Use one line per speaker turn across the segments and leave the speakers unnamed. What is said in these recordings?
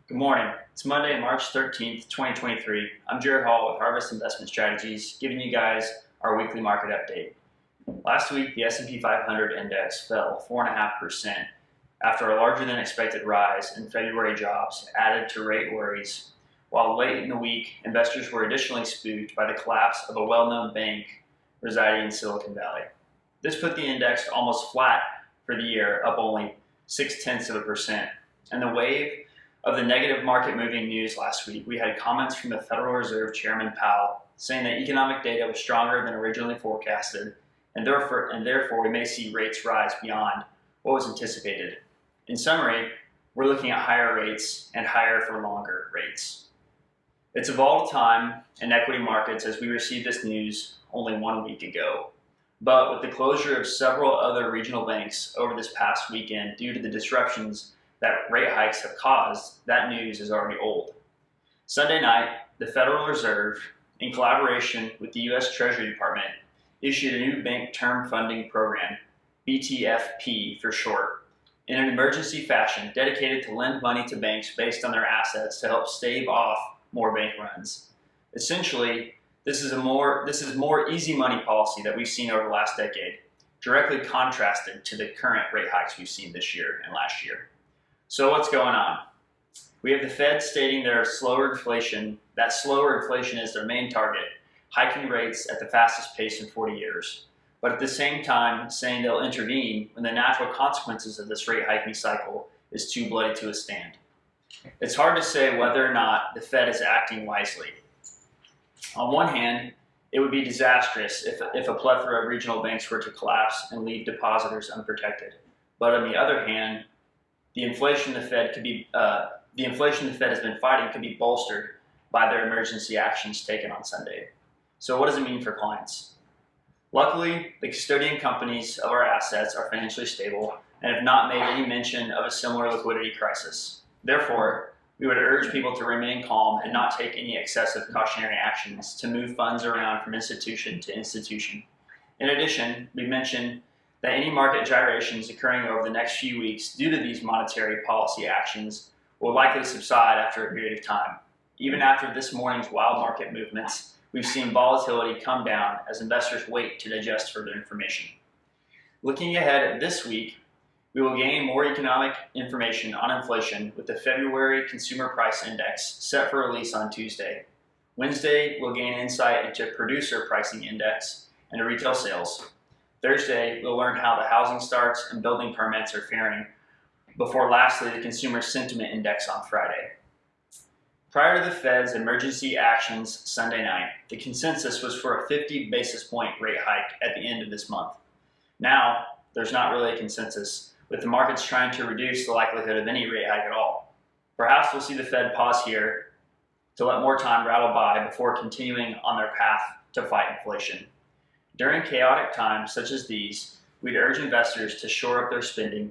Good morning. It's Monday, March 13th, 2023. I'm Jared Hall with Harvest Investment Strategies, giving you guys our weekly market update. Last week, the S&P 500 index fell 4.5% after a larger than expected rise in February jobs added to rate worries, while late in the week, investors were additionally spooked by the collapse of a well-known bank residing in Silicon Valley. This put the index almost flat for the year, up only 0.6%. And the wave of the negative market moving news last week, we had comments from the Federal Reserve Chairman Powell saying that economic data was stronger than originally forecasted, and therefore we may see rates rise beyond what was anticipated. In summary, we're looking at higher rates and higher for longer rates. It's a volatile time in equity markets as we received this news only 1 week ago. But with the closure of several other regional banks over this past weekend due to the disruptions that rate hikes have caused, that news is already old. Sunday night, the Federal Reserve, in collaboration with the U.S. Treasury Department, issued a new bank term funding program, BTFP for short, in an emergency fashion dedicated to lend money to banks based on their assets to help stave off more bank runs. Essentially, this is more easy money policy that we've seen over the last decade, directly contrasted to the current rate hikes we've seen this year and last year. So what's going on? We have the Fed stating that slower inflation is their main target, hiking rates at the fastest pace in 40 years, but at the same time saying they'll intervene when the natural consequences of this rate hiking cycle is too bloody to withstand. It's hard to say whether or not the Fed is acting wisely. On one hand, it would be disastrous if a plethora of regional banks were to collapse and leave depositors unprotected. But on the other hand, the inflation the Fed has been fighting could be bolstered by their emergency actions taken on Sunday. So what does it mean for clients? Luckily, the custodian companies of our assets are financially stable and have not made any mention of a similar liquidity crisis. Therefore, we would urge people to remain calm and not take any excessive cautionary actions to move funds around from institution to institution. In addition, we mentioned that any market gyrations occurring over the next few weeks due to these monetary policy actions will likely subside after a period of time. Even after this morning's wild market movements, we've seen volatility come down as investors wait to digest further information. Looking ahead at this week, we will gain more economic information on inflation with the February Consumer Price Index set for release on Tuesday. Wednesday, we'll gain insight into Producer Pricing Index and retail sales. Thursday, we'll learn how the housing starts and building permits are faring, before lastly the Consumer Sentiment Index on Friday. Prior to the Fed's emergency actions Sunday night, the consensus was for a 50 basis point rate hike at the end of this month. Now, there's not really a consensus, with the markets trying to reduce the likelihood of any rate hike at all. Perhaps we'll see the Fed pause here to let more time rattle by before continuing on their path to fight inflation. During chaotic times such as these, we'd urge investors to shore up their spending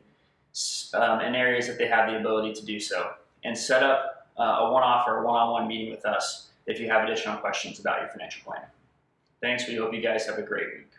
in areas that they have the ability to do so, and set up a one-off or a one-on-one meeting with us if you have additional questions about your financial plan. Thanks. We hope you guys have a great week.